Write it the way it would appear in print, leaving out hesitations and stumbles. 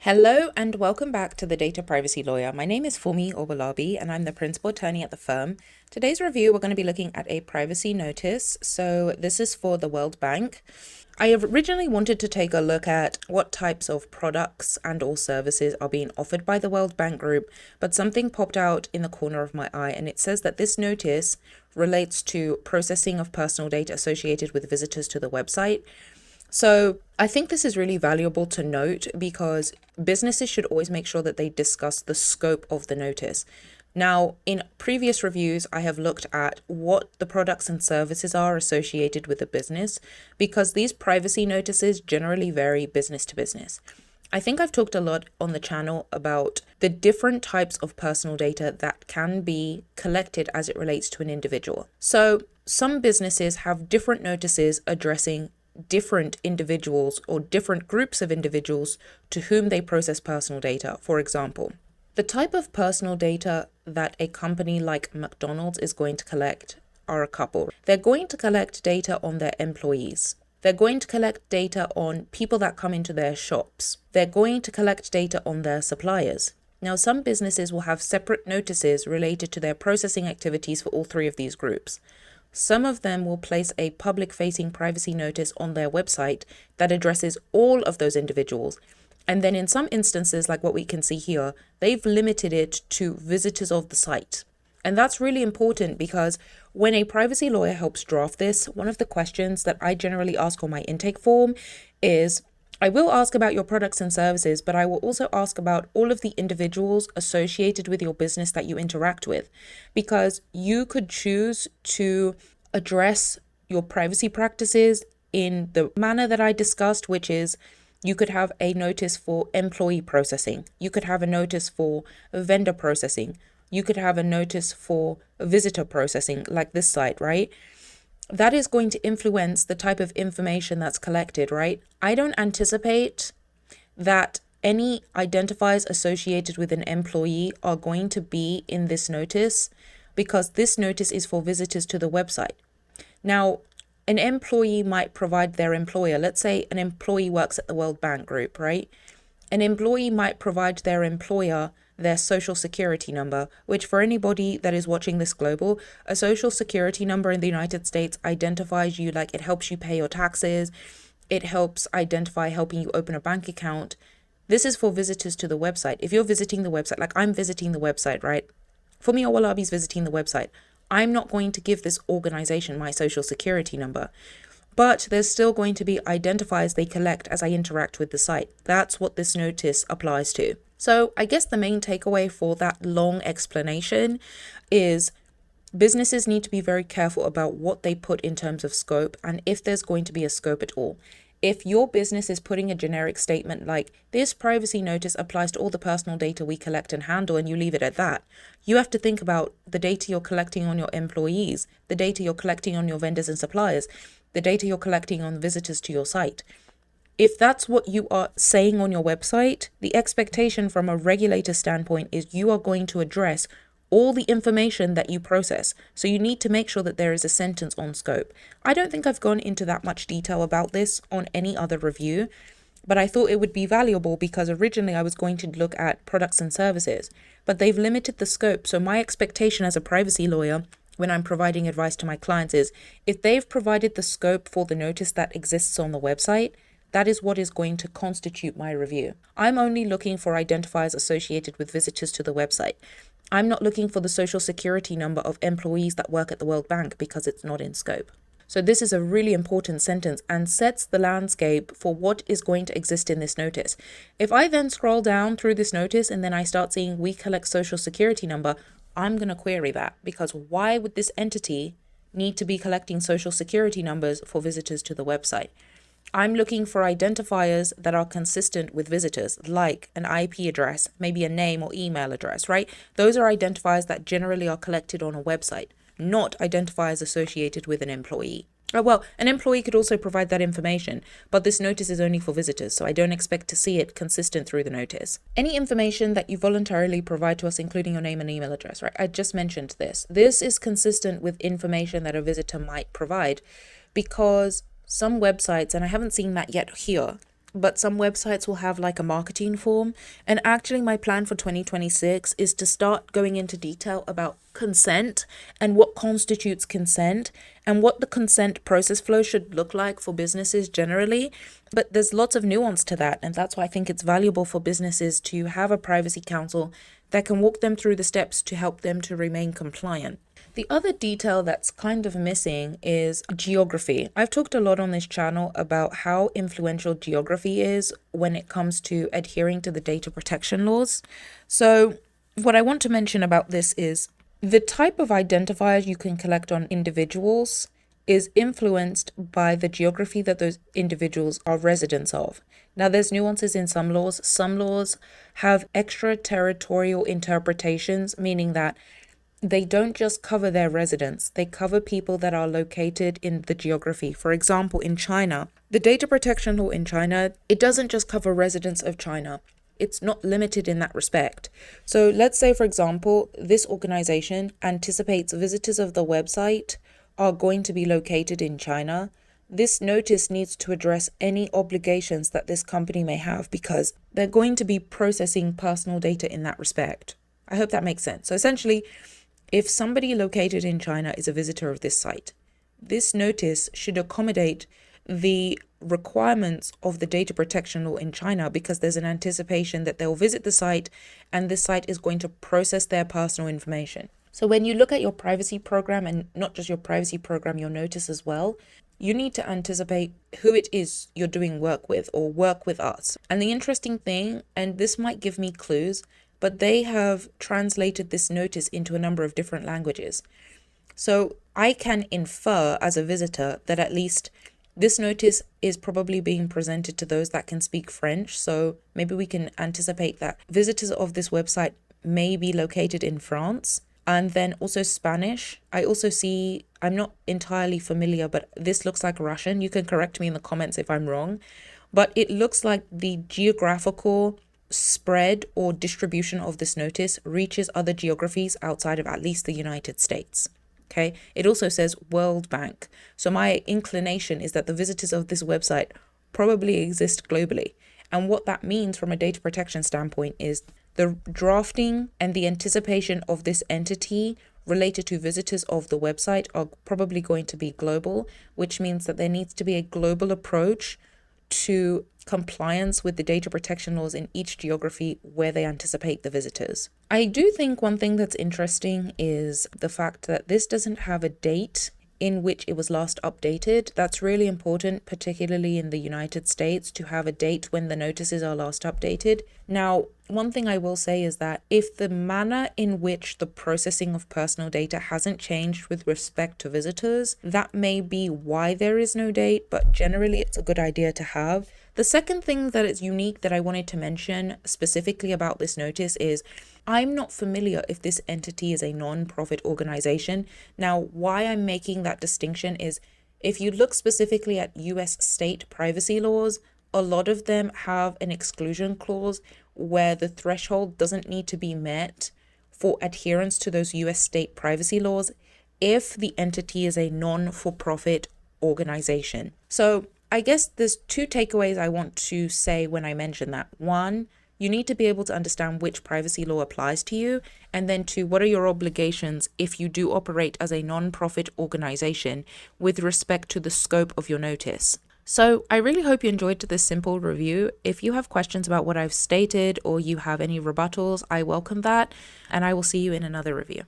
Hello and welcome back to the Data Privacy Lawyer. My name is Funmi Owolabi and I'm the principal attorney at the firm. Today's review, we're going to be looking at a privacy notice. So this is for the World Bank. I have originally wanted to take a look at what types of products and or services are being offered by the World Bank Group, but something popped out in the corner of my eye and it says that this notice relates to processing of personal data associated with visitors to the website. So I think this is really valuable to note because businesses should always make sure that they discuss the scope of the notice. Now, in previous reviews, I have looked at what the products and services are associated with the business because these privacy notices generally vary business to business. I think I've talked a lot on the channel about the different types of personal data that can be collected as it relates to an individual. So some businesses have different notices addressing different individuals or different groups of individuals to whom they process personal data. For example, the type of personal data that a company like McDonald's is going to collect are a couple. They're going to collect data on their employees. They're going to collect data on people that come into their shops. They're going to collect data on their suppliers. Now, some businesses will have separate notices related to their processing activities for all three of these groups. Some of them will place a public-facing privacy notice on their website that addresses all of those individuals. And then in some instances, like what we can see here, they've limited it to visitors of the site. And that's really important because when a privacy lawyer helps draft this, one of the questions that I generally ask on my intake form is, I will ask about your products and services, but I will also ask about all of the individuals associated with your business that you interact with, because you could choose to address your privacy practices in the manner that I discussed, which is you could have a notice for employee processing. You could have a notice for vendor processing. You could have a notice for visitor processing, like this site, right? That is going to influence the type of information that's collected, right? I don't anticipate that any identifiers associated with an employee are going to be in this notice because this notice is for visitors to the website. Now, an employee might provide their employer. Let's say an employee works at the World Bank Group, right? An employee might provide their employer their social security number, which for anybody that is watching this global, a social security number in the United States identifies you, like it helps you pay your taxes. It helps identify helping you open a bank account. This is for visitors to the website. If you're visiting the website, like I'm visiting the website, right? Funmi Owolabi is visiting the website. I'm not going to give this organization my social security number, but there's still going to be identifiers they collect as I interact with the site. That's what this notice applies to. So I guess the main takeaway for that long explanation is businesses need to be very careful about what they put in terms of scope and if there's going to be a scope at all. If your business is putting a generic statement like this privacy notice applies to all the personal data we collect and handle and you leave it at that, you have to think about the data you're collecting on your employees, the data you're collecting on your vendors and suppliers, the data you're collecting on visitors to your site. If that's what you are saying on your website, the expectation from a regulator standpoint is you are going to address all the information that you process. So you need to make sure that there is a sentence on scope. I don't think I've gone into that much detail about this on any other review, but I thought it would be valuable because originally I was going to look at products and services, but they've limited the scope. So my expectation as a privacy lawyer when I'm providing advice to my clients is if they've provided the scope for the notice that exists on the website, that is what is going to constitute my review. I'm only looking for identifiers associated with visitors to the website. I'm not looking for the social security number of employees that work at the World Bank because it's not in scope. So this is a really important sentence and sets the landscape for what is going to exist in this notice. If I then scroll down through this notice and then I start seeing we collect social security number, I'm going to query that because why would this entity need to be collecting social security numbers for visitors to the website? I'm looking for identifiers that are consistent with visitors, like an IP address, maybe a name or email address, right? Those are identifiers that generally are collected on a website, not identifiers associated with an employee. Oh, well, an employee could also provide that information, but this notice is only for visitors, so I don't expect to see it consistent through the notice. Any information that you voluntarily provide to us, including your name and email address, right? I just mentioned this. This is consistent with information that a visitor might provide because some websites, and I haven't seen that yet here, but some websites will have like a marketing form. And actually, my plan for 2026 is to start going into detail about consent and what constitutes consent and what the consent process flow should look like for businesses generally. But there's lots of nuance to that. And that's why I think it's valuable for businesses to have a privacy counsel that can walk them through the steps to help them to remain compliant. The other detail that's kind of missing is geography. I've talked a lot on this channel about how influential geography is when it comes to adhering to the data protection laws. So what I want to mention about this is the type of identifiers you can collect on individuals is influenced by the geography that those individuals are residents of. Now, there's nuances in some laws. Some laws have extraterritorial interpretations, meaning that they don't just cover their residents, they cover people that are located in the geography. For example, in China, the data protection law in China, it doesn't just cover residents of China. It's not limited in that respect. So let's say, for example, this organization anticipates visitors of the website are going to be located in China. This notice needs to address any obligations that this company may have because they're going to be processing personal data in that respect. I hope that makes sense. So essentially, if somebody located in China is a visitor of this site, this notice should accommodate the requirements of the data protection law in China because there's an anticipation that they'll visit the site and this site is going to process their personal information. So when you look at your privacy program, and not just your privacy program, your notice as well, you need to anticipate who it is you're doing work with or work with us. And the interesting thing, and this might give me clues, but they have translated this notice into a number of different languages. So I can infer as a visitor that at least this notice is probably being presented to those that can speak French. So maybe we can anticipate that visitors of this website may be located in France. And then also Spanish. I also see, I'm not entirely familiar, but this looks like Russian. You can correct me in the comments if I'm wrong. But it looks like the geographical spread or distribution of this notice reaches other geographies outside of at least the United States. Okay. It also says World Bank. So my inclination is that the visitors of this website probably exist globally. And what that means from a data protection standpoint is the drafting and the anticipation of this entity related to visitors of the website are probably going to be global, which means that there needs to be a global approach to compliance with the data protection laws in each geography where they anticipate the visitors. I do think one thing that's interesting is the fact that this doesn't have a date in which it was last updated. That's really important, particularly in the United States, to have a date when the notices are last updated. Now, one thing I will say is that if the manner in which the processing of personal data hasn't changed with respect to visitors, that may be why there is no date, but generally it's a good idea to have. The second thing that is unique that I wanted to mention specifically about this notice is I'm not familiar if this entity is a non-profit organization. Now, why I'm making that distinction is if you look specifically at US state privacy laws, a lot of them have an exclusion clause where the threshold doesn't need to be met for adherence to those US state privacy laws if the entity is a non-for-profit organization. So I guess there's two takeaways I want to say when I mention that. One, you need to be able to understand which privacy law applies to you. And then two, what are your obligations if you do operate as a non-profit organization with respect to the scope of your notice? So I really hope you enjoyed this simple review. If you have questions about what I've stated or you have any rebuttals, I welcome that, and I will see you in another review.